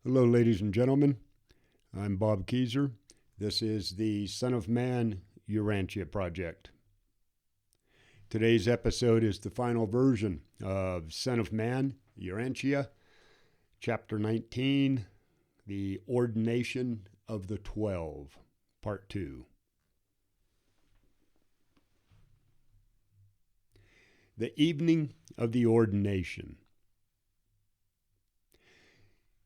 Hello, ladies and gentlemen. I'm Bob Keyser. This is the Son of Man Urantia project. Today's episode is the final version of Son of Man Urantia, Chapter 19, the Ordination of the 12, Part 2. The evening of the ordination.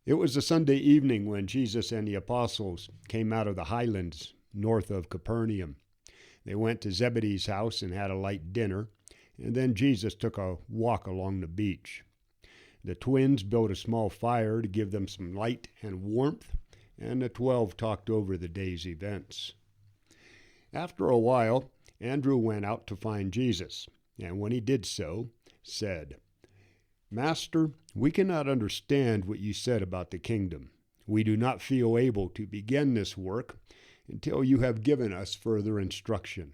It was a Sunday evening when Jesus and the apostles came out of the highlands north of Capernaum. They went to Zebedee's house and had a light dinner, and then Jesus took a walk along the beach. The twins built a small fire to give them some light and warmth, and the 12 talked over the day's events. After a while, Andrew went out to find Jesus, and when he did so, said, "Master, we cannot understand what you said about the kingdom. We do not feel able to begin this work until you have given us further instruction.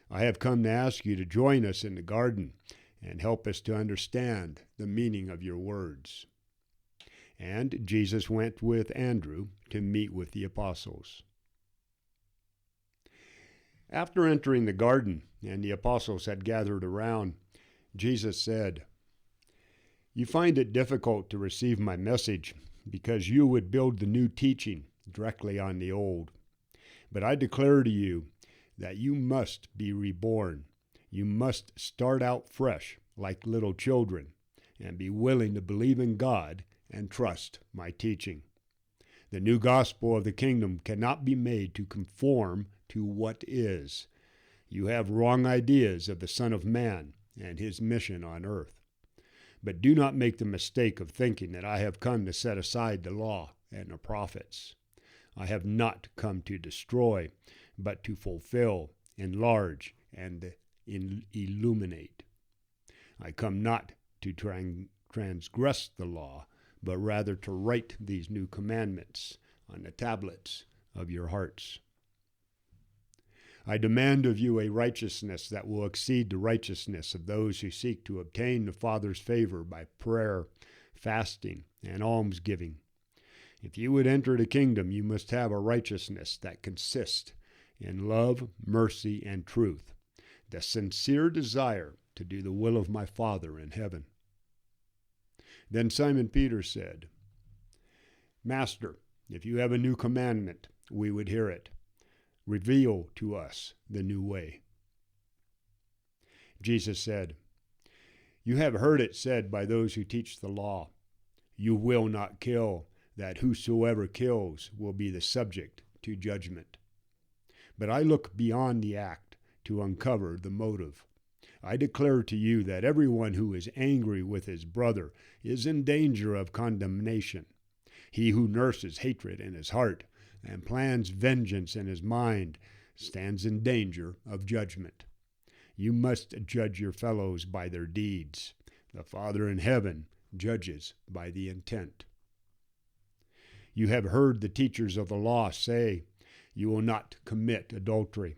I have come to ask you to join us in the garden and help us to understand the meaning of your words." And Jesus went with Andrew to meet with the apostles. After entering the garden and the apostles had gathered around, Jesus said, "You find it difficult to receive my message because you would build the new teaching directly on the old. But I declare to you that you must be reborn. You must start out fresh like little children and be willing to believe in God and trust my teaching. The new gospel of the kingdom cannot be made to conform to what is. You have wrong ideas of the Son of Man and his mission on earth. But do not make the mistake of thinking that I have come to set aside the law and the prophets. I have not come to destroy, but to fulfill, enlarge, and illuminate. I come not to transgress the law, but rather to write these new commandments on the tablets of your hearts. I demand of you a righteousness that will exceed the righteousness of those who seek to obtain the Father's favor by prayer, fasting, and almsgiving. If you would enter the kingdom, you must have a righteousness that consists in love, mercy, and truth, the sincere desire to do the will of my Father in heaven." Then Simon Peter said, "Master, if you have a new commandment, we would hear it. Reveal to us the new way." Jesus said, "You have heard it said by those who teach the law, 'You will not kill, that whosoever kills will be the subject to judgment.' But I look beyond the act to uncover the motive. I declare to you that everyone who is angry with his brother is in danger of condemnation. He who nurses hatred in his heart and plans vengeance in his mind stands in danger of judgment. You must judge your fellows by their deeds. The Father in heaven judges by the intent. You have heard the teachers of the law say, 'You will not commit adultery.'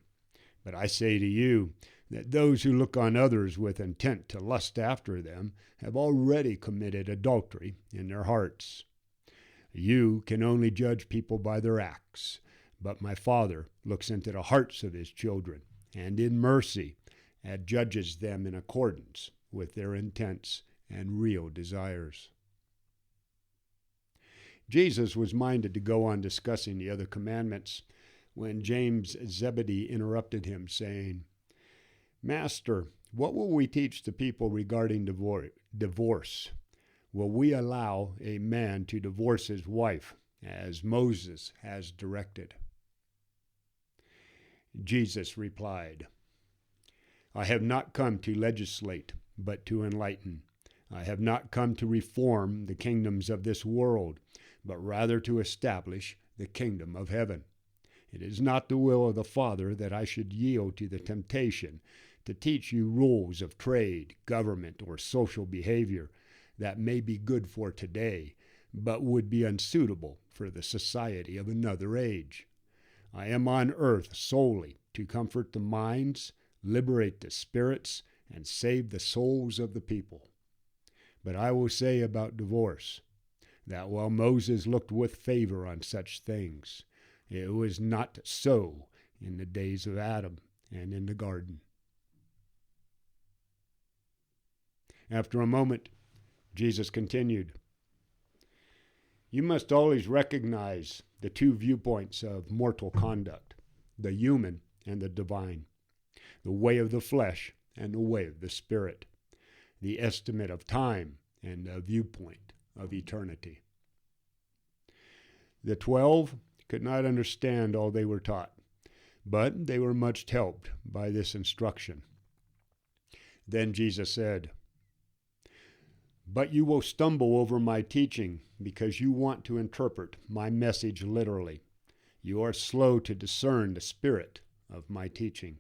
But I say to you that those who look on others with intent to lust after them have already committed adultery in their hearts. You can only judge people by their acts, but my Father looks into the hearts of his children, and in mercy judges them in accordance with their intents and real desires." Jesus was minded to go on discussing the other commandments when James Zebedee interrupted him, saying, "Master, what will we teach the people regarding divorce? Will we allow a man to divorce his wife, as Moses has directed?" Jesus replied, "I have not come to legislate, but to enlighten. I have not come to reform the kingdoms of this world, but rather to establish the kingdom of heaven. It is not the will of the Father that I should yield to the temptation to teach you rules of trade, government, or social behavior that may be good for today, but would be unsuitable for the society of another age. I am on earth solely to comfort the minds, liberate the spirits, and save the souls of the people. But I will say about divorce, that while Moses looked with favor on such things, it was not so in the days of Adam and in the garden. After a moment, Jesus continued, "You must always recognize the two viewpoints of mortal conduct, the human and the divine, the way of the flesh and the way of the spirit, the estimate of time and the viewpoint of eternity." The 12 could not understand all they were taught, but they were much helped by this instruction. Then Jesus said, "But you will stumble over my teaching because you want to interpret my message literally. You are slow to discern the spirit of my teaching.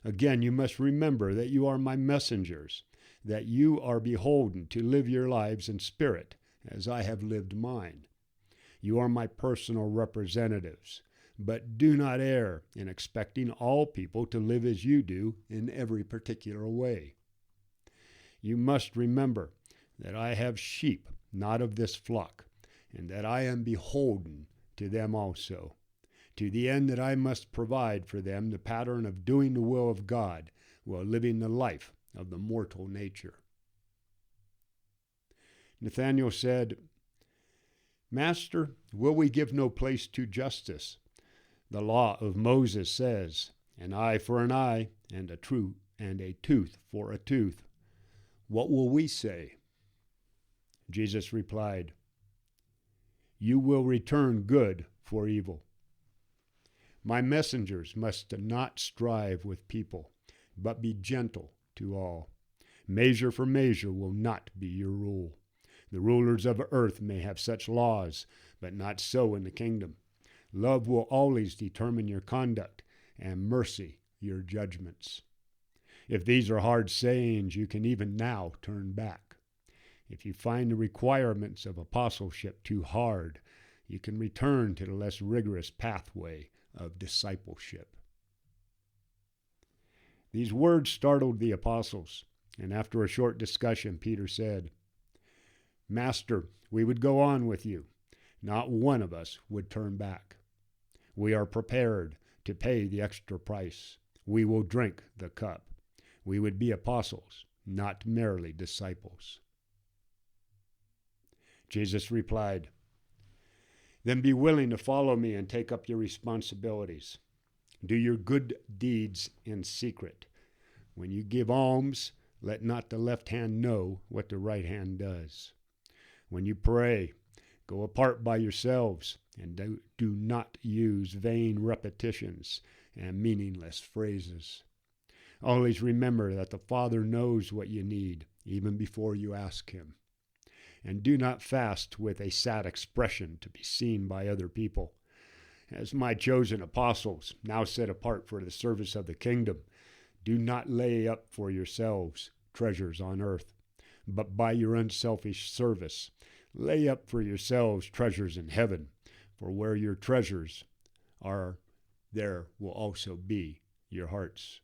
Again, you must remember that you are my messengers, that you are beholden to live your lives in spirit as I have lived mine. You are my personal representatives, but do not err in expecting all people to live as you do in every particular way. You must remember that I have sheep not of this flock, and that I am beholden to them also, to the end that I must provide for them the pattern of doing the will of God while living the life of the mortal nature." Nathanael said, "Master, will we give no place to justice? The law of Moses says, an eye for an eye, and a tooth for a tooth. What will we say?" Jesus replied, "You will return good for evil. My messengers must not strive with people, but be gentle to all. Measure for measure will not be your rule. The rulers of earth may have such laws, but not so in the kingdom. Love will always determine your conduct, and mercy your judgments. If these are hard sayings, you can even now turn back. If you find the requirements of apostleship too hard, you can return to the less rigorous pathway of discipleship." These words startled the apostles, and after a short discussion, Peter said, "Master, we would go on with you. Not one of us would turn back. We are prepared to pay the extra price. We will drink the cup. We would be apostles, not merely disciples." Jesus replied, "Then be willing to follow me and take up your responsibilities. Do your good deeds in secret. When you give alms, let not the left hand know what the right hand does. When you pray, go apart by yourselves, and do not use vain repetitions and meaningless phrases. Always remember that the Father knows what you need, even before you ask him. And do not fast with a sad expression to be seen by other people. As my chosen apostles, now set apart for the service of the kingdom, do not lay up for yourselves treasures on earth, but by your unselfish service, lay up for yourselves treasures in heaven, for where your treasures are, there will also be your hearts.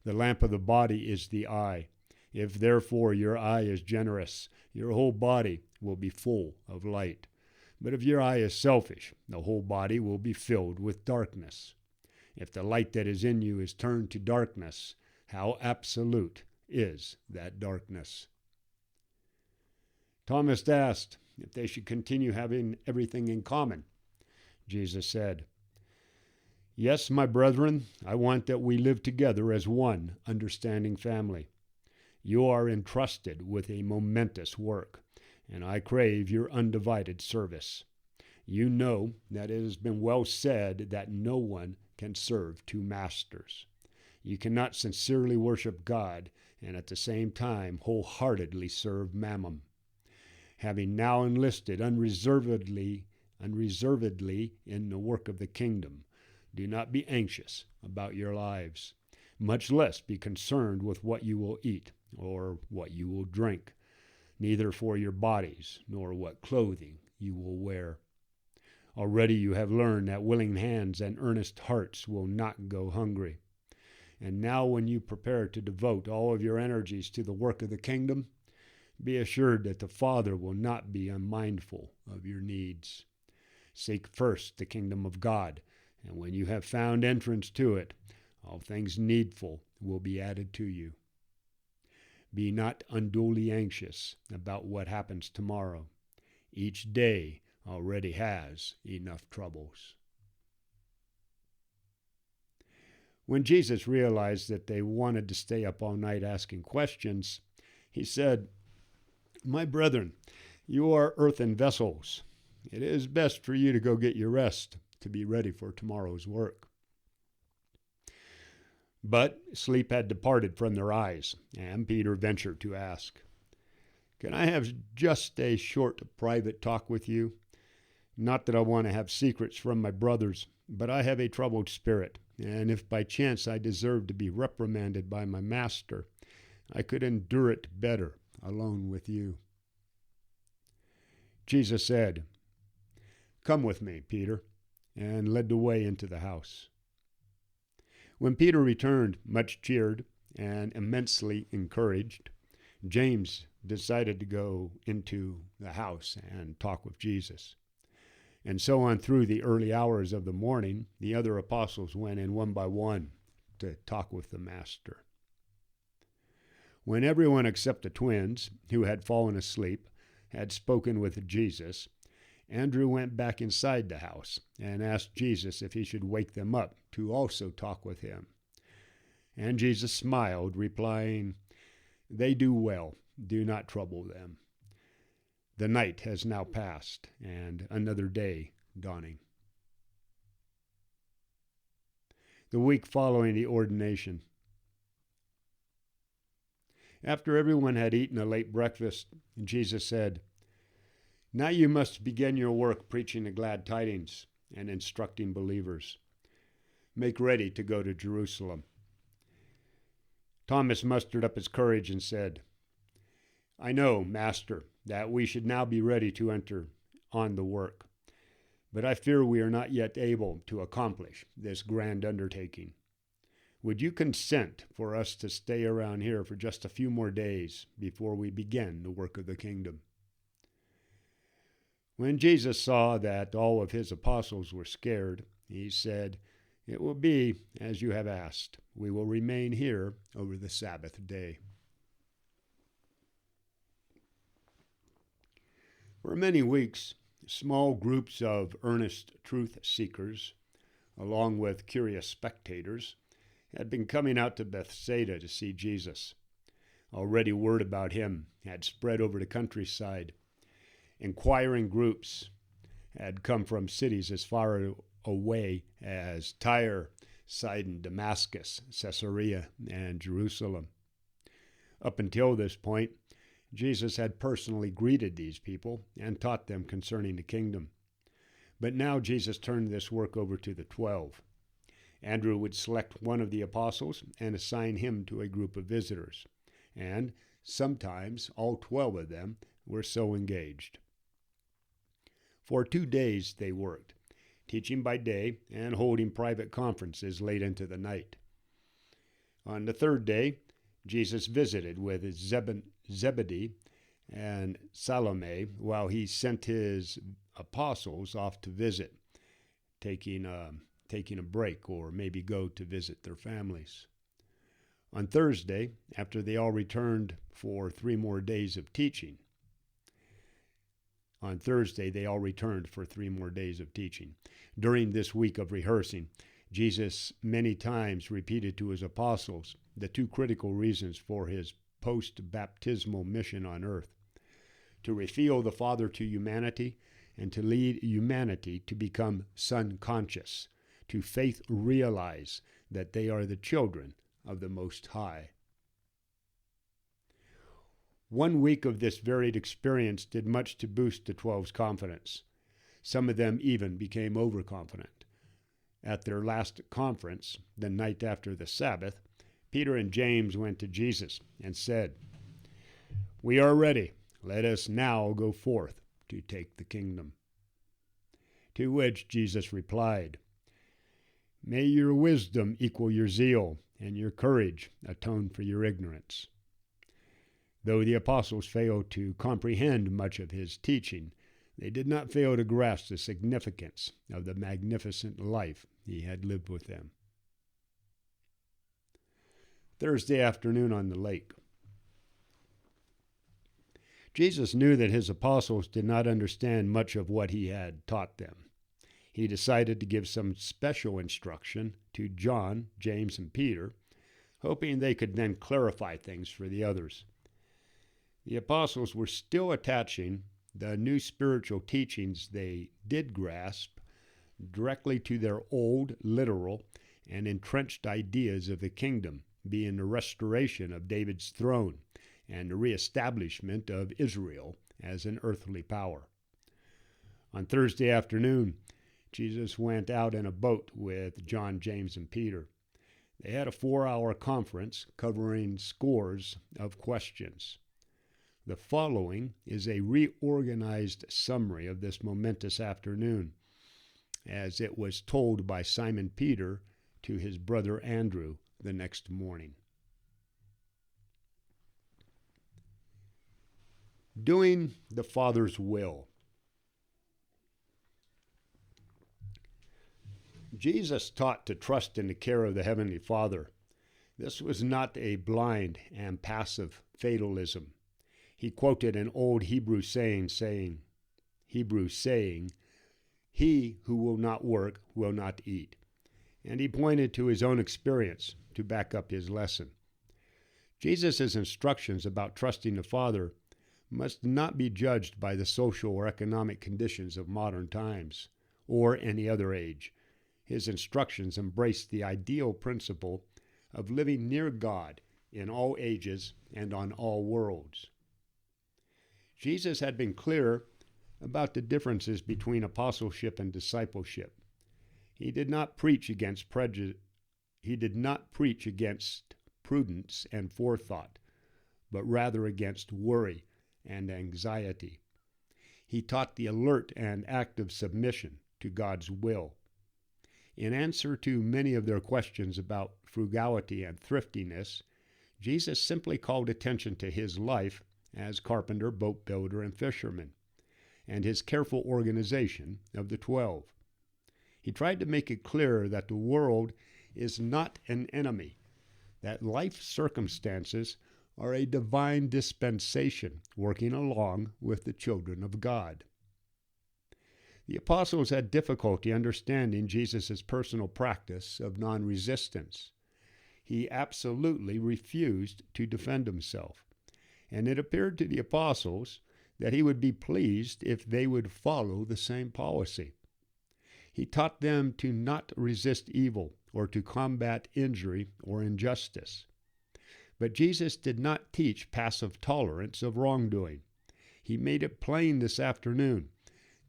The lamp of the body is the eye. If therefore your eye is generous, your whole body will be full of light. But if your eye is selfish, the whole body will be filled with darkness. If the light that is in you is turned to darkness, how absolute is that darkness?" Thomas asked if they should continue having everything in common. Jesus said, "Yes, my brethren, I want that we live together as one understanding family. You are entrusted with a momentous work, and I crave your undivided service. You know that it has been well said that no one can serve two masters. You cannot sincerely worship God and at the same time wholeheartedly serve Mammon. Having now enlisted unreservedly in the work of the kingdom, do not be anxious about your lives, much less be concerned with what you will eat or what you will drink, neither for your bodies nor what clothing you will wear. Already you have learned that willing hands and earnest hearts will not go hungry. And now when you prepare to devote all of your energies to the work of the kingdom, Be assured that the Father will not be unmindful of your needs. Seek first the kingdom of God, and when you have found entrance to it, all things needful will be added to you. Be not unduly anxious about what happens tomorrow. Each day already has enough troubles. When Jesus realized that they wanted to stay up all night asking questions, he said, "My brethren, you are earthen vessels. It is best for you to go get your rest, to be ready for tomorrow's work." But sleep had departed from their eyes, and Peter ventured to ask, "Can I have just a short private talk with you? Not that I want to have secrets from my brothers, but I have a troubled spirit, and if by chance I deserve to be reprimanded by my master, I could endure it better alone with you." Jesus said, "Come with me, Peter," and led the way into the house. When Peter returned, much cheered and immensely encouraged, James decided to go into the house and talk with Jesus. And so on through the early hours of the morning, the other apostles went in one by one to talk with the Master. When everyone except the twins, who had fallen asleep, had spoken with Jesus, Andrew went back inside the house and asked Jesus if he should wake them up to also talk with him. And Jesus smiled, replying, "They do well. Do not trouble them. The night has now passed, and another day dawning." The week following the ordination. After everyone had eaten a late breakfast, Jesus said, "Now you must begin your work preaching the glad tidings and instructing believers. Make ready to go to Jerusalem." Thomas mustered up his courage and said, "I know, Master, that we should now be ready to enter on the work, but I fear we are not yet able to accomplish this grand undertaking. Would you consent for us to stay around here for just a few more days before we begin the work of the kingdom?" When Jesus saw that all of his apostles were scared, he said, "It will be as you have asked. We will remain here over the Sabbath day." For many weeks, small groups of earnest truth seekers, along with curious spectators, had been coming out to Bethsaida to see Jesus. Already word about him had spread over the countryside. Inquiring groups had come from cities as far away as Tyre, Sidon, Damascus, Caesarea, and Jerusalem. Up until this point, Jesus had personally greeted these people and taught them concerning the kingdom. But now Jesus turned this work over to the 12. Andrew would select one of the apostles and assign him to a group of visitors, and sometimes all 12 of them were so engaged. For 2 days they worked, teaching by day and holding private conferences late into the night. On the third day, Jesus visited with Zebedee and Salome while he sent his apostles off to visit, taking a break or maybe go to visit their families. On Thursday, after they all returned for 3 more days of teaching, During this week of rehearsing, Jesus many times repeated to his apostles the 2 critical reasons for his post-baptismal mission on earth: to reveal the Father to humanity and to lead humanity to become son-conscious, to faith realize that they are the children of the Most High. 1 week of this varied experience did much to boost the 12's confidence. Some of them even became overconfident. At their last conference, the night after the Sabbath, Peter and James went to Jesus and said, "We are ready. Let us now go forth to take the kingdom." To which Jesus replied, "May your wisdom equal your zeal, and your courage atone for your ignorance." Though the apostles failed to comprehend much of his teaching, they did not fail to grasp the significance of the magnificent life he had lived with them. Thursday afternoon on the lake. Jesus knew that his apostles did not understand much of what he had taught them. He decided to give some special instruction to John, James, and Peter, hoping they could then clarify things for the others. The apostles were still attaching the new spiritual teachings they did grasp directly to their old, literal, and entrenched ideas of the kingdom, being the restoration of David's throne and the reestablishment of Israel as an earthly power. On Thursday afternoon, Jesus went out in a boat with John, James, and Peter. They had a 4-hour conference covering scores of questions. The following is a reorganized summary of this momentous afternoon, as it was told by Simon Peter to his brother Andrew the next morning. Doing the Father's will. Jesus taught to trust in the care of the Heavenly Father. This was not a blind and passive fatalism. He quoted an old Hebrew saying, "He who will not work will not eat." And he pointed to his own experience to back up his lesson. Jesus' instructions about trusting the Father must not be judged by the social or economic conditions of modern times or any other age. His instructions embrace the ideal principle of living near God in all ages and on all worlds. Jesus had been clear about the differences between apostleship and discipleship. He did not preach against prejudice. He did not preach against prudence and forethought, but rather against worry and anxiety. He taught the alert and active submission to God's will. In answer to many of their questions about frugality and thriftiness, Jesus simply called attention to his life as carpenter, boat builder, and fisherman, and his careful organization of the 12. He tried to make it clear that the world is not an enemy, that life circumstances are a divine dispensation working along with the children of God. The apostles had difficulty understanding Jesus' personal practice of non-resistance. He absolutely refused to defend himself, and it appeared to the apostles that he would be pleased if they would follow the same policy. He taught them to not resist evil or to combat injury or injustice. But Jesus did not teach passive tolerance of wrongdoing. He made it plain this afternoon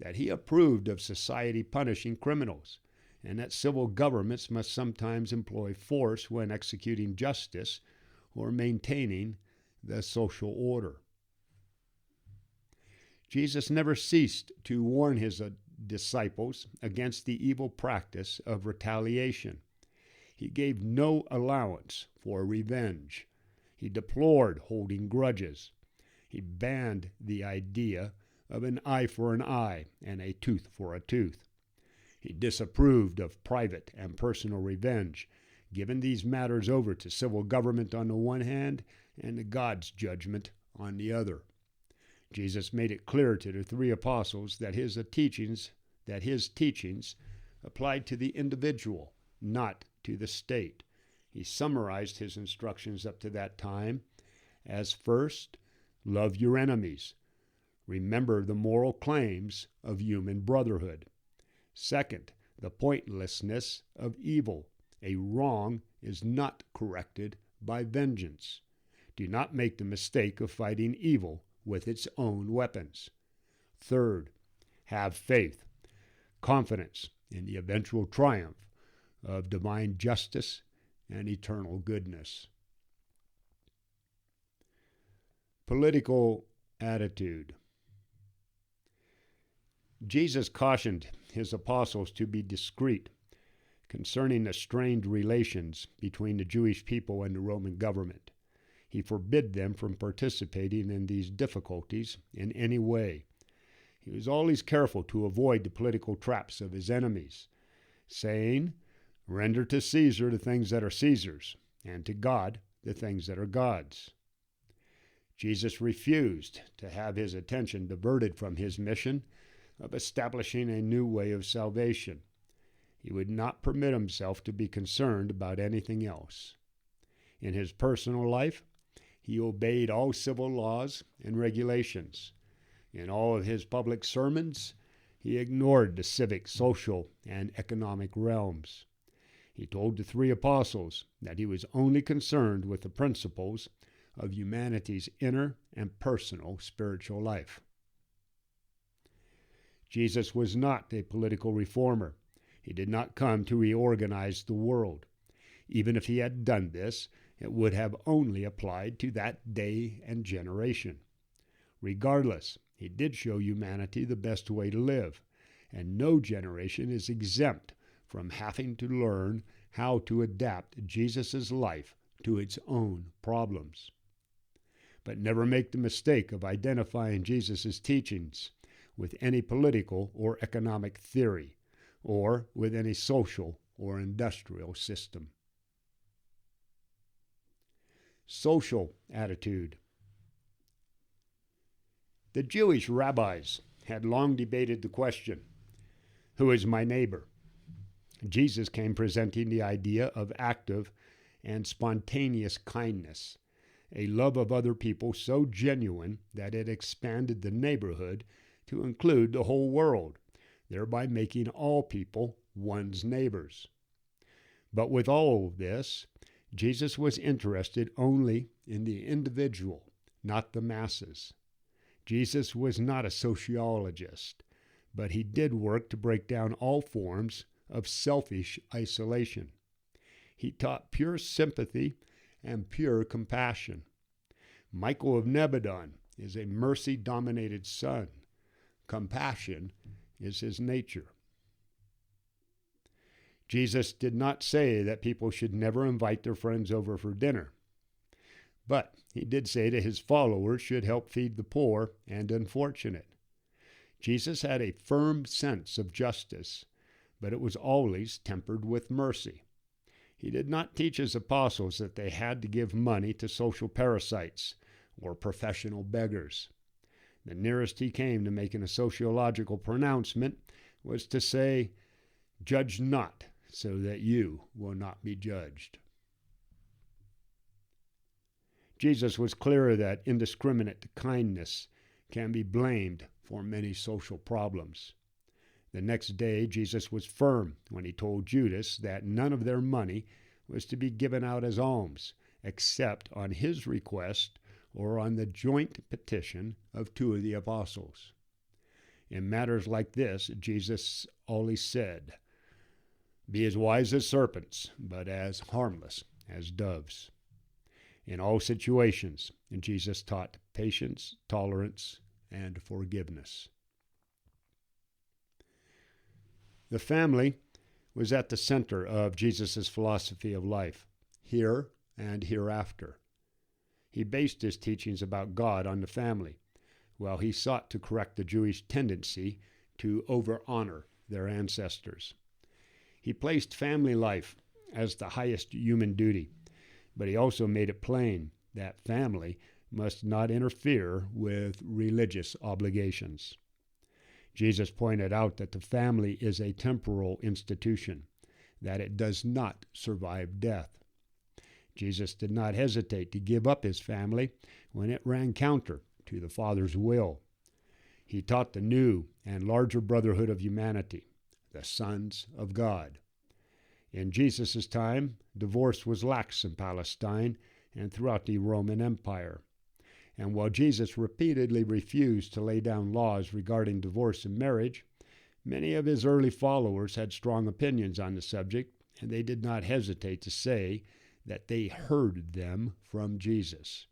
that he approved of society punishing criminals, and that civil governments must sometimes employ force when executing justice or maintaining the social order. Jesus never ceased to warn his disciples against the evil practice of retaliation. He gave no allowance for revenge. He deplored holding grudges. He banned the idea of an eye for an eye and a tooth for a tooth. He disapproved of private and personal revenge, giving these matters over to civil government on the one hand and to God's judgment on the other. Jesus made it clear to the 3 apostles that his teachings applied to the individual, not to the state. He summarized his instructions up to that time as: first, love your enemies. Remember the moral claims of human brotherhood. Second, the pointlessness of evil. A wrong is not corrected by vengeance. Do not make the mistake of fighting evil with its own weapons. Third, have faith, confidence in the eventual triumph of divine justice and eternal goodness. Political attitude. Jesus cautioned his apostles to be discreet concerning the strained relations between the Jewish people and the Roman government. He forbid them from participating in these difficulties in any way. He was always careful to avoid the political traps of his enemies, saying, "Render to Caesar the things that are Caesar's, and to God the things that are God's." Jesus refused to have his attention diverted from his mission of establishing a new way of salvation. He would not permit himself to be concerned about anything else. In his personal life, he obeyed all civil laws and regulations. In all of his public sermons, he ignored the civic, social, and economic realms. He told the 3 apostles that he was only concerned with the principles of humanity's inner and personal spiritual life. Jesus was not a political reformer. He did not come to reorganize the world. Even if he had done this, it would have only applied to that day and generation. Regardless, he did show humanity the best way to live, and no generation is exempt from having to learn how to adapt Jesus' life to its own problems. But never make the mistake of identifying Jesus' teachings with any political or economic theory, or with any social or industrial system. Social attitude. The Jewish rabbis had long debated the question, "Who is my neighbor?" Jesus came presenting the idea of active and spontaneous kindness, a love of other people so genuine that it expanded the neighborhood to include the whole world, thereby making all people one's neighbors. But with all of this, Jesus was interested only in the individual, not the masses. Jesus was not a sociologist, but he did work to break down all forms of selfish isolation. He taught pure sympathy and pure compassion. Michael of Nebadon is a mercy-dominated son. Compassion is his nature. Jesus did not say that people should never invite their friends over for dinner, but he did say that his followers should help feed the poor and unfortunate. Jesus had a firm sense of justice, but it was always tempered with mercy. He did not teach his apostles that they had to give money to social parasites or professional beggars. The nearest he came to making a sociological pronouncement was to say, "Judge not, so that you will not be judged." Jesus was clear that indiscriminate kindness can be blamed for many social problems. The next day, Jesus was firm when he told Judas that none of their money was to be given out as alms, except on his request or on the joint petition of 2 of the apostles. In matters like this, Jesus always said, "Be as wise as serpents, but as harmless as doves." In all situations, Jesus taught patience, tolerance, and forgiveness. The family was at the center of Jesus' philosophy of life, here and hereafter. He based his teachings about God on the family, while he sought to correct the Jewish tendency to over-honor their ancestors. He placed family life as the highest human duty, but he also made it plain that family must not interfere with religious obligations. Jesus pointed out that the family is a temporal institution, that it does not survive death. Jesus did not hesitate to give up his family when it ran counter to the Father's will. He taught the new and larger brotherhood of humanity, the sons of God. In Jesus' time, divorce was lax in Palestine and throughout the Roman Empire. And while Jesus repeatedly refused to lay down laws regarding divorce and marriage, many of his early followers had strong opinions on the subject, and they did not hesitate to say that they heard them from Jesus.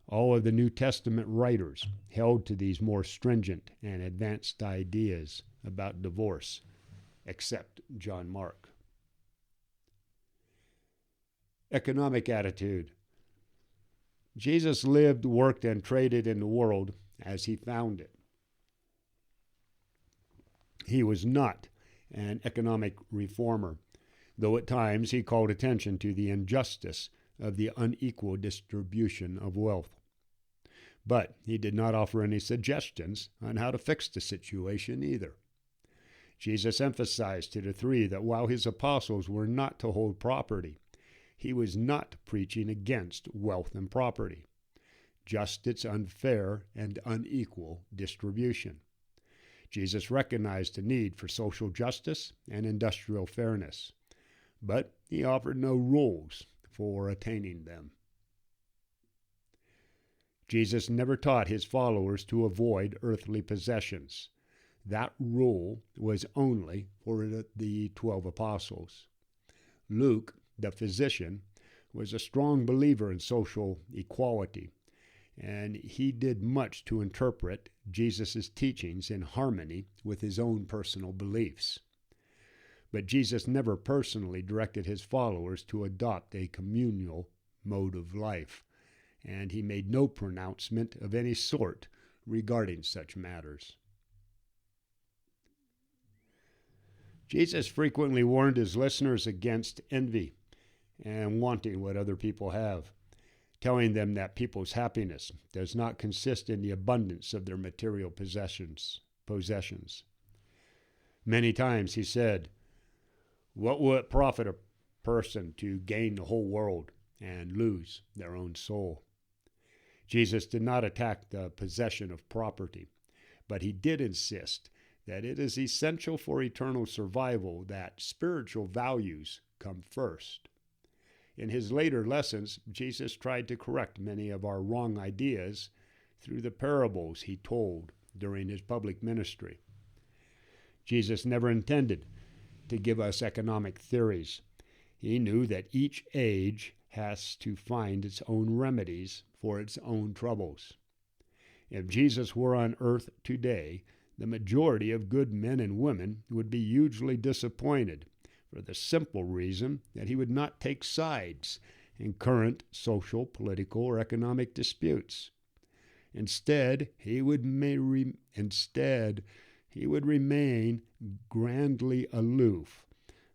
All of the New Testament writers held to these more stringent and advanced ideas about divorce, except John Mark. Economic attitude. Jesus lived, worked, and traded in the world as he found it. He was not an economic reformer, though at times he called attention to the injustice of the unequal distribution of wealth. But he did not offer any suggestions on how to fix the situation either. Jesus emphasized to the three that while his apostles were not to hold property, he was not preaching against wealth and property, just its unfair and unequal distribution. Jesus recognized the need for social justice and industrial fairness, but he offered no rules for attaining them. Jesus never taught his followers to avoid earthly possessions. That rule was only for the 12 apostles. Luke, the physician, was a strong believer in social equality, and he did much to interpret Jesus' teachings in harmony with his own personal beliefs. But Jesus never personally directed his followers to adopt a communal mode of life, and he made no pronouncement of any sort regarding such matters. Jesus frequently warned his listeners against envy and wanting what other people have, telling them that people's happiness does not consist in the abundance of their material possessions. Many times he said, "What will it profit a person to gain the whole world and lose their own soul?" Jesus did not attack the possession of property, but he did insist that it is essential for eternal survival that spiritual values come first. In his later lessons, Jesus tried to correct many of our wrong ideas through the parables he told during his public ministry. Jesus never intended to give us economic theories. He knew that each age has to find its own remedies for its own troubles. If Jesus were on earth today, the majority of good men and women would be hugely disappointed for the simple reason that he would not take sides in current social, political, or economic disputes. Instead, he would remain grandly aloof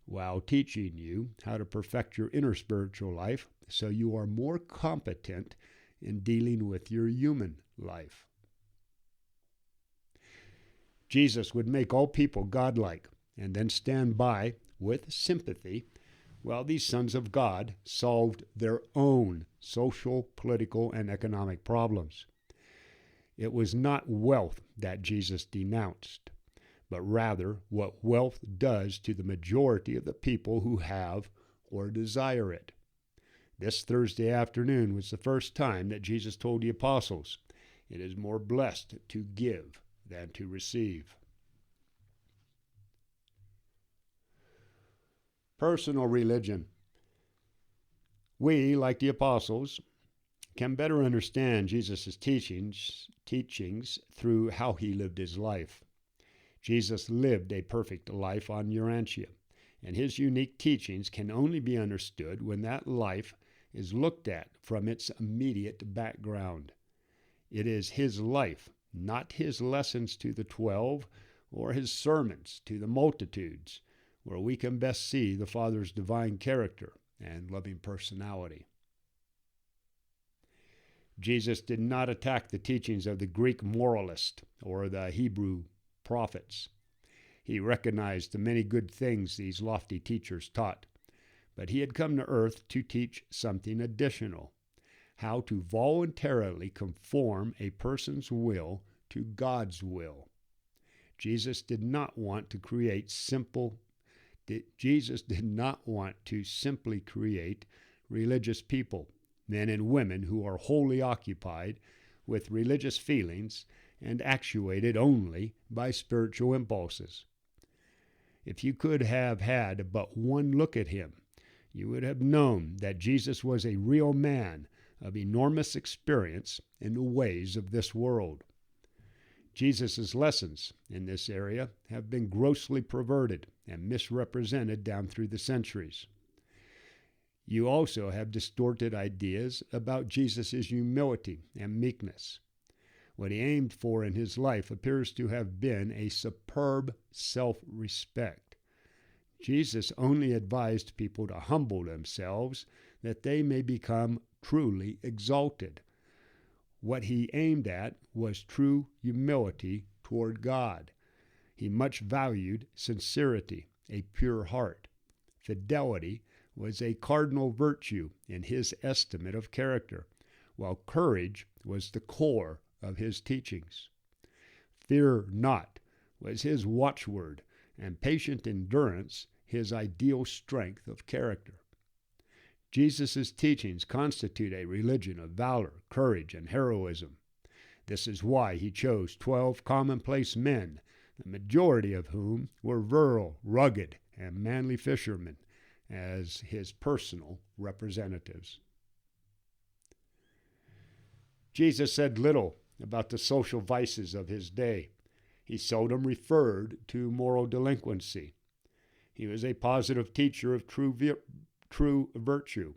while teaching you how to perfect your inner spiritual life so you are more competent in dealing with your human life. Jesus would make all people godlike and then stand by with sympathy while these sons of God solved their own social, political, and economic problems. It was not wealth that Jesus denounced, but rather what wealth does to the majority of the people who have or desire it. This Thursday afternoon was the first time that Jesus told the apostles, "It is more blessed to give than to receive." Personal religion. We, like the apostles, can better understand Jesus' teachings through how he lived his life. Jesus lived a perfect life on Urantia, and his unique teachings can only be understood when that life is looked at from its immediate background. It is his life, not his lessons to the 12 or his sermons to the multitudes, where we can best see the Father's divine character and loving personality. Jesus did not attack the teachings of the Greek moralist or the Hebrew prophets. He recognized the many good things these lofty teachers taught, but he had come to earth to teach something additional: how to voluntarily conform a person's will to God's will. Jesus did not want to simply create religious people, men and women who are wholly occupied with religious feelings and actuated only by spiritual impulses. If you could have had but one look at him, you would have known that Jesus was a real man of enormous experience in the ways of this world. Jesus' lessons in this area have been grossly perverted and misrepresented down through the centuries. You also have distorted ideas about Jesus' humility and meekness. What he aimed for in his life appears to have been a superb self-respect. Jesus only advised people to humble themselves that they may become truly exalted. What he aimed at was true humility toward God. He much valued sincerity, a pure heart. Fidelity was a cardinal virtue in his estimate of character, while courage was the core of his teachings. Fear not was his watchword, and patient endurance his ideal strength of character. Jesus' teachings constitute a religion of valor, courage, and heroism. This is why he chose 12 commonplace men, the majority of whom were virile, rugged, and manly fishermen, as his personal representatives. Jesus said little about the social vices of his day. He seldom referred to moral delinquency. He was a positive teacher of true virtue.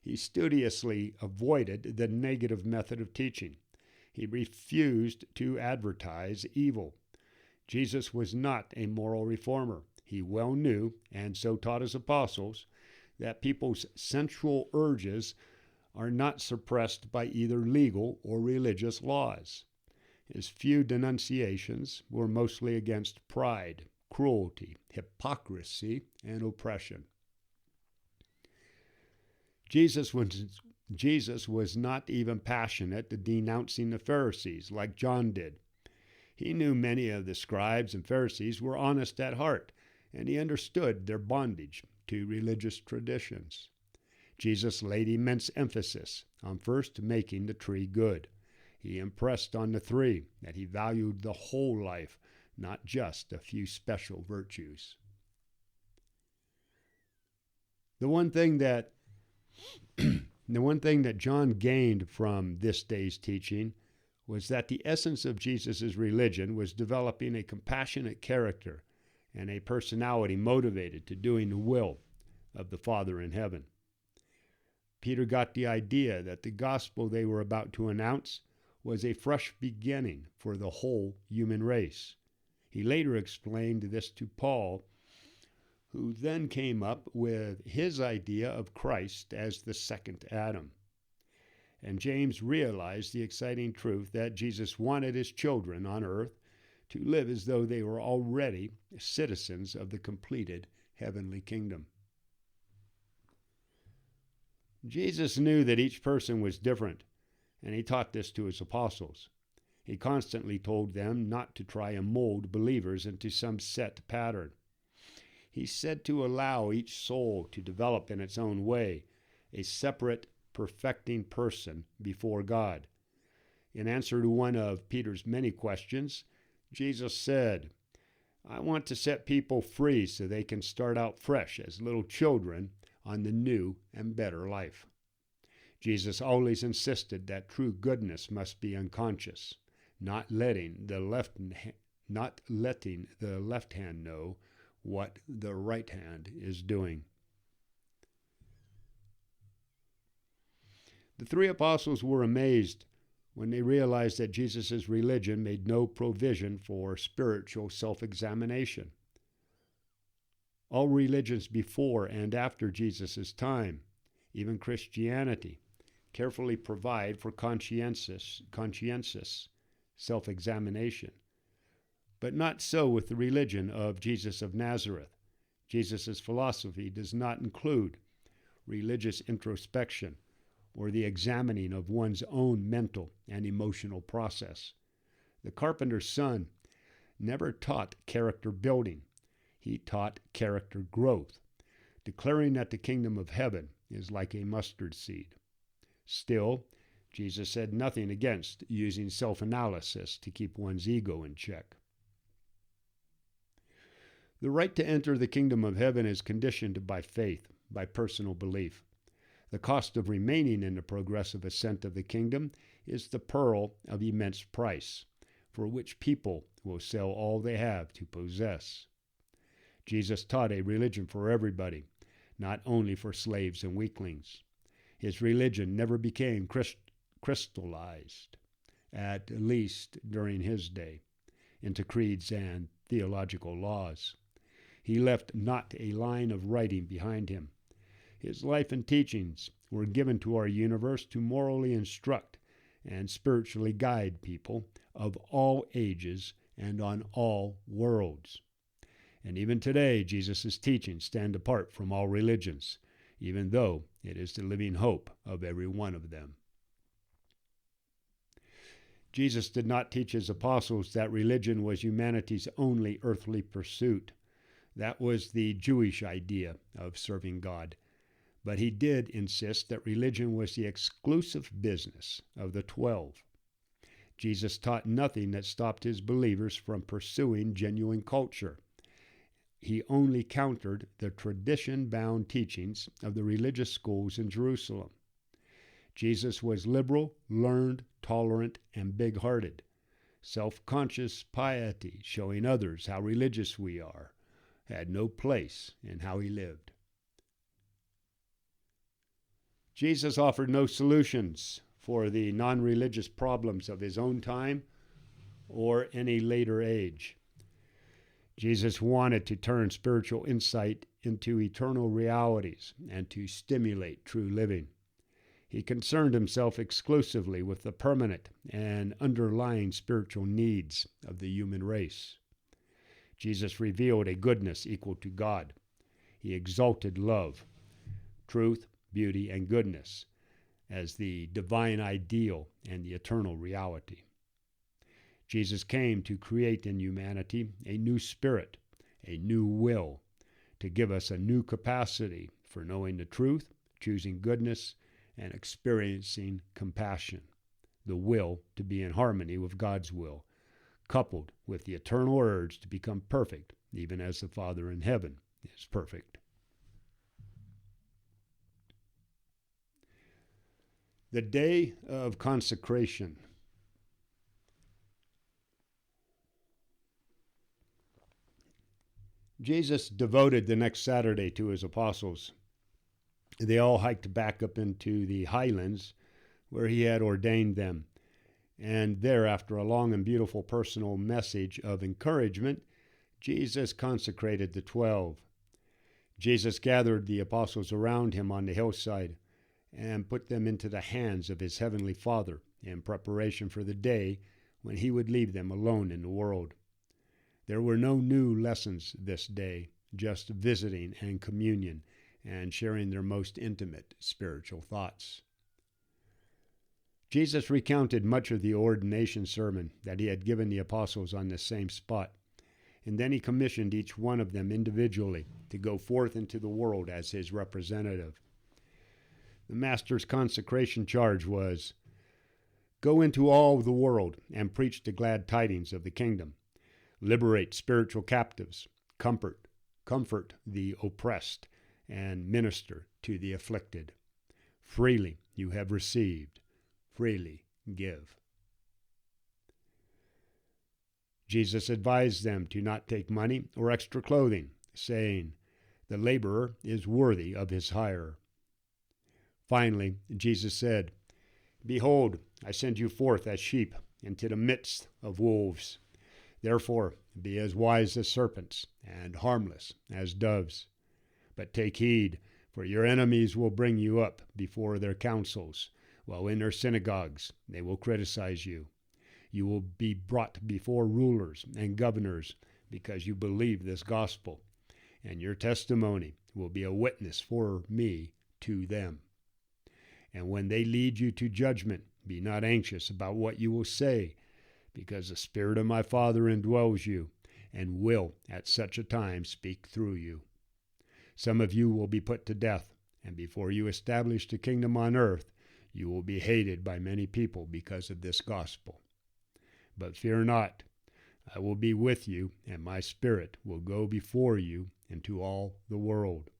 He studiously avoided the negative method of teaching. He refused to advertise evil. Jesus was not a moral reformer. He well knew, and so taught his apostles, that people's sensual urges are not suppressed by either legal or religious laws. His few denunciations were mostly against pride, cruelty, hypocrisy, and oppression. Jesus was not even passionate at denouncing the Pharisees like John did. He knew many of the scribes and Pharisees were honest at heart, and he understood their bondage to religious traditions. Jesus laid immense emphasis on first making the tree good. He impressed on the three that he valued the whole life, not just a few special virtues. The one thing that John gained from this day's teaching was that the essence of Jesus' religion was developing a compassionate character and a personality motivated to doing the will of the Father in heaven. Peter got the idea that the gospel they were about to announce was a fresh beginning for the whole human race. He later explained this to Paul, who then came up with his idea of Christ as the second Adam. And James realized the exciting truth that Jesus wanted his children on earth to live as though they were already citizens of the completed heavenly kingdom. Jesus knew that each person was different, and he taught this to his apostles. He constantly told them not to try and mold believers into some set pattern. He said to allow each soul to develop in its own way, a separate, perfecting person before God. In answer to one of Peter's many questions, Jesus said, "I want to set people free so they can start out fresh as little children on the new and better life." Jesus always insisted that true goodness must be unconscious, not letting the left hand know what the right hand is doing. The three apostles were amazed when they realized that Jesus' religion made no provision for spiritual self-examination. All religions before and after Jesus' time, even Christianity, carefully provide for conscientious self-examination. But not so with the religion of Jesus of Nazareth. Jesus' philosophy does not include religious introspection or the examining of one's own mental and emotional process. The carpenter's son never taught character building. He taught character growth, declaring that the kingdom of heaven is like a mustard seed. Still, Jesus said nothing against using self-analysis to keep one's ego in check. The right to enter the kingdom of heaven is conditioned by faith, by personal belief. The cost of remaining in the progressive ascent of the kingdom is the pearl of immense price, for which people will sell all they have to possess. Jesus taught a religion for everybody, not only for slaves and weaklings. His religion never became crystallized, at least during his day, into creeds and theological laws. He left not a line of writing behind him. His life and teachings were given to our universe to morally instruct and spiritually guide people of all ages and on all worlds. And even today, Jesus' teachings stand apart from all religions, even though it is the living hope of every one of them. Jesus did not teach his apostles that religion was humanity's only earthly pursuit. That was the Jewish idea of serving God. But he did insist that religion was the exclusive business of the 12. Jesus taught nothing that stopped his believers from pursuing genuine culture. He only countered the tradition-bound teachings of the religious schools in Jerusalem. Jesus was liberal, learned, tolerant, and big-hearted. Self-conscious piety, showing others how religious we are, had no place in how he lived. Jesus offered no solutions for the non-religious problems of his own time or any later age. Jesus wanted to turn spiritual insight into eternal realities and to stimulate true living. He concerned himself exclusively with the permanent and underlying spiritual needs of the human race. Jesus revealed a goodness equal to God. He exalted love, truth, beauty, and goodness as the divine ideal and the eternal reality. Jesus came to create in humanity a new spirit, a new will, to give us a new capacity for knowing the truth, choosing goodness, and experiencing compassion, the will to be in harmony with God's will, coupled with the eternal urge to become perfect, even as the Father in heaven is perfect. The day of consecration. Jesus devoted the next Saturday to his apostles. They all hiked back up into the highlands where he had ordained them. And there, after a long and beautiful personal message of encouragement, Jesus consecrated the 12. Jesus gathered the apostles around him on the hillside and put them into the hands of his heavenly Father in preparation for the day when he would leave them alone in the world. There were no new lessons this day, just visiting and communion and sharing their most intimate spiritual thoughts. Jesus recounted much of the ordination sermon that he had given the apostles on this same spot, and then he commissioned each one of them individually to go forth into the world as his representative. The Master's consecration charge was, "Go into all the world and preach the glad tidings of the kingdom. Liberate spiritual captives, comfort the oppressed, and minister to the afflicted. Freely you have received, freely give." Jesus advised them to not take money or extra clothing, saying, "The laborer is worthy of his hire." Finally, Jesus said, "Behold, I send you forth as sheep into the midst of wolves. Therefore, be as wise as serpents and harmless as doves. But take heed, for your enemies will bring you up before their councils, while in their synagogues they will criticize you. You will be brought before rulers and governors because you believe this gospel, and your testimony will be a witness for me to them. And when they lead you to judgment, be not anxious about what you will say, because the Spirit of my Father indwells you, and will at such a time speak through you. Some of you will be put to death, and before you establish the kingdom on earth, you will be hated by many people because of this gospel. But fear not, I will be with you, and my Spirit will go before you into all the world.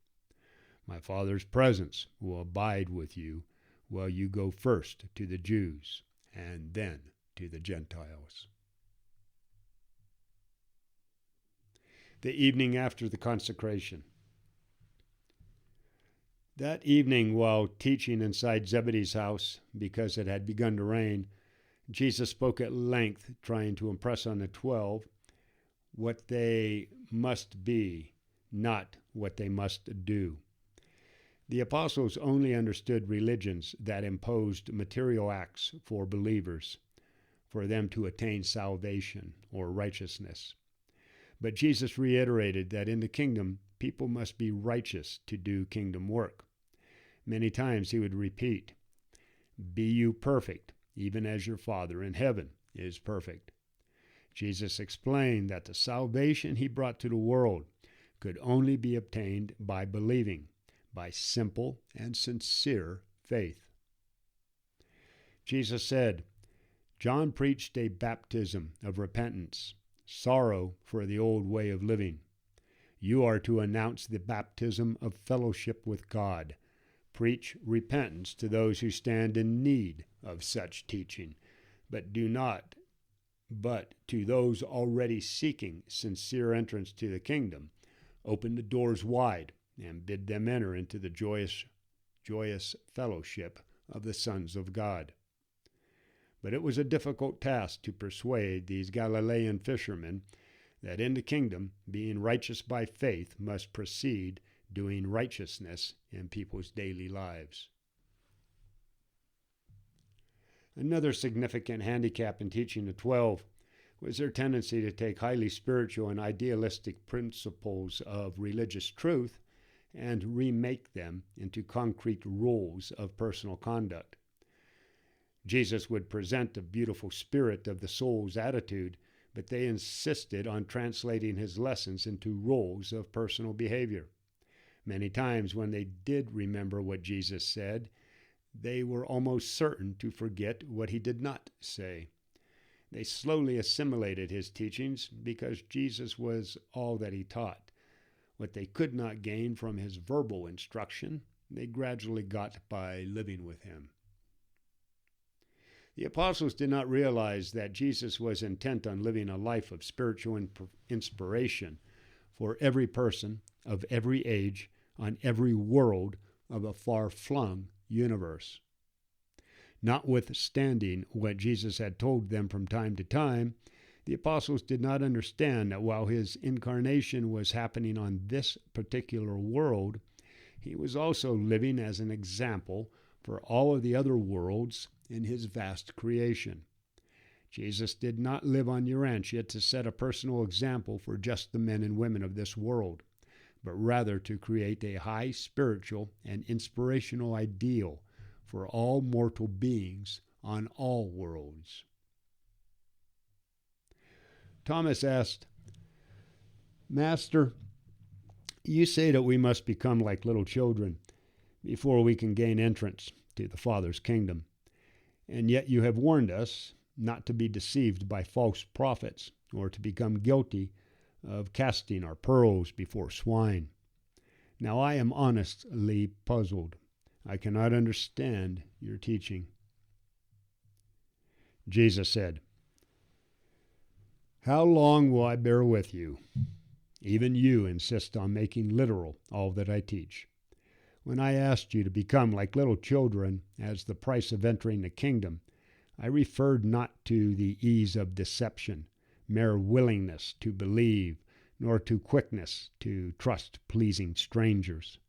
My Father's presence will abide with you while you go first to the Jews and then to the Gentiles." The evening after the consecration. That evening, while teaching inside Zebedee's house, because it had begun to rain, Jesus spoke at length, trying to impress on the 12 what they must be, not what they must do. The apostles only understood religions that imposed material acts for believers, for them to attain salvation or righteousness. But Jesus reiterated that in the kingdom, people must be righteous to do kingdom work. Many times he would repeat, "Be you perfect, even as your Father in heaven is perfect." Jesus explained that the salvation he brought to the world could only be obtained by believing, by simple and sincere faith. Jesus said, "John preached a baptism of repentance, sorrow for the old way of living. You are to announce the baptism of fellowship with God. Preach repentance to those who stand in need of such teaching, but to those already seeking sincere entrance to the kingdom, open the doors wide and bid them enter into the joyous fellowship of the sons of God." But it was a difficult task to persuade these Galilean fishermen that in the kingdom, being righteous by faith must precede doing righteousness in people's daily lives. Another significant handicap in teaching the 12 was their tendency to take highly spiritual and idealistic principles of religious truth and remake them into concrete rules of personal conduct. Jesus would present the beautiful spirit of the soul's attitude, but they insisted on translating his lessons into rules of personal behavior. Many times when they did remember what Jesus said, they were almost certain to forget what he did not say. They slowly assimilated his teachings because Jesus was all that he taught. What they could not gain from his verbal instruction, they gradually got by living with him. The apostles did not realize that Jesus was intent on living a life of spiritual inspiration for every person of every age on every world of a far-flung universe. Notwithstanding what Jesus had told them from time to time, the apostles did not understand that while his incarnation was happening on this particular world, he was also living as an example for all of the other worlds in his vast creation. Jesus did not live on Urantia to set a personal example for just the men and women of this world, but rather to create a high spiritual and inspirational ideal for all mortal beings on all worlds. Thomas asked, "Master, you say that we must become like little children before we can gain entrance to the Father's kingdom. And yet you have warned us not to be deceived by false prophets or to become guilty of casting our pearls before swine. Now I am honestly puzzled. I cannot understand your teaching." Jesus said, "How long will I bear with you? Even you insist on making literal all that I teach. When I asked you to become like little children as the price of entering the kingdom, I referred not to the ease of deception, mere willingness to believe, nor to quickness to trust pleasing strangers.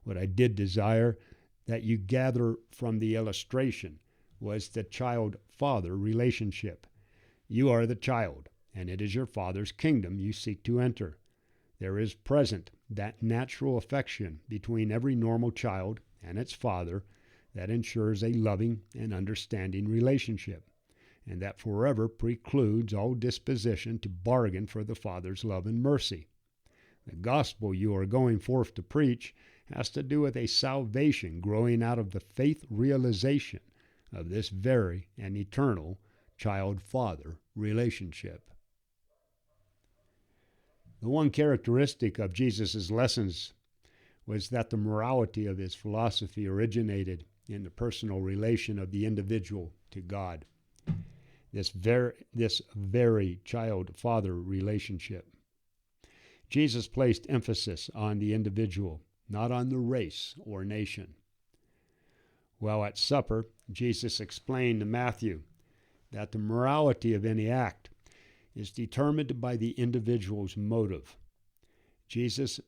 What I did desire that you gather from the illustration was the child-father relationship. You are the child, and it is your Father's kingdom you seek to enter. There is present that natural affection between every normal child and its father that ensures a loving and understanding relationship, and that forever precludes all disposition to bargain for the Father's love and mercy. The gospel you are going forth to preach has to do with a salvation growing out of the faith realization of this very and eternal child-father relationship." The one characteristic of Jesus' lessons was that the morality of his philosophy originated in the personal relation of the individual to God. This very child-father relationship. Jesus placed emphasis on the individual, not on the race or nation. While at supper, Jesus explained to Matthew that the morality of any act is determined by the individual's motive. Jesus'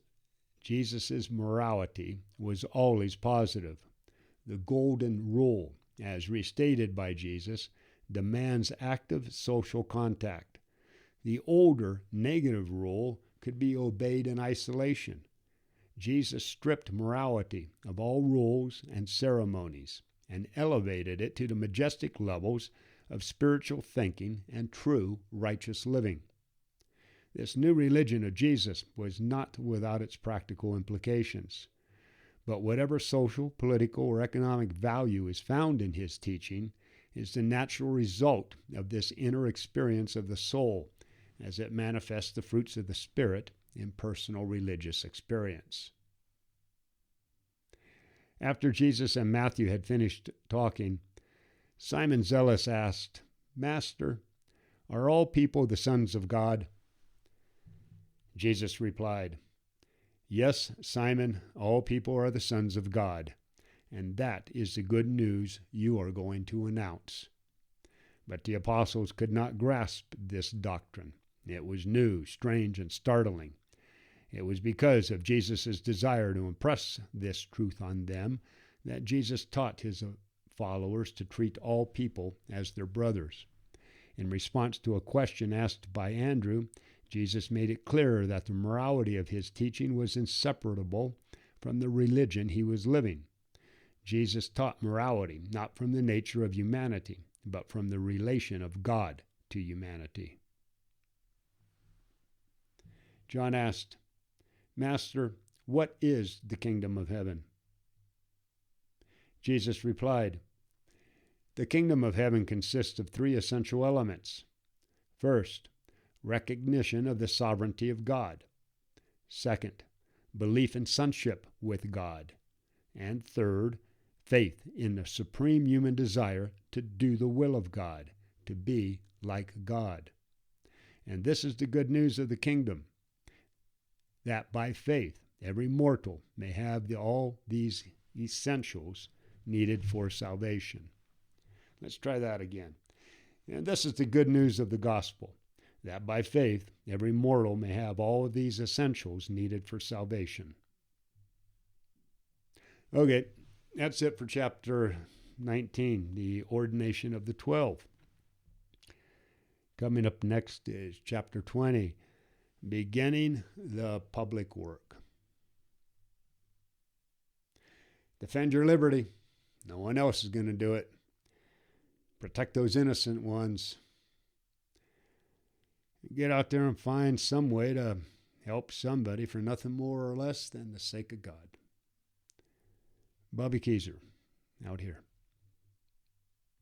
morality was always positive. The golden rule, as restated by Jesus, demands active social contact. The older, negative rule could be obeyed in isolation. Jesus stripped morality of all rules and ceremonies and elevated it to the majestic levels of spiritual thinking and true righteous living. This new religion of Jesus was not without its practical implications. But whatever social, political, or economic value is found in his teaching is the natural result of this inner experience of the soul as it manifests the fruits of the Spirit in personal religious experience. After Jesus and Matthew had finished talking, Simon Zealous asked, "Master, are all people the sons of God?" Jesus replied, "Yes, Simon, all people are the sons of God, and that is the good news you are going to announce." But the apostles could not grasp this doctrine. It was new, strange, and startling. It was because of Jesus' desire to impress this truth on them that Jesus taught his followers to treat all people as their brothers. In response to a question asked by Andrew, Jesus made it clear that the morality of his teaching was inseparable from the religion he was living. Jesus taught morality not from the nature of humanity, but from the relation of God to humanity. John asked, "Master, what is the kingdom of heaven?" Jesus replied, "The kingdom of heaven consists of three essential elements. First, recognition of the sovereignty of God. Second, belief in sonship with God. And third, faith in the supreme human desire to do the will of God, to be like God. And this is the good news of the kingdom, that by faith every mortal may have all these essentials needed for salvation." Let's try that again. And this is the good news of the gospel, that by faith every mortal may have all of these essentials needed for salvation. Okay, that's it for chapter 19, the ordination of the 12. Coming up next is chapter 20, beginning the public work. Defend your liberty. No one else is going to do it. Protect those innocent ones. Get out there and find some way to help somebody for nothing more or less than the sake of God. Bobby Keyser, out here.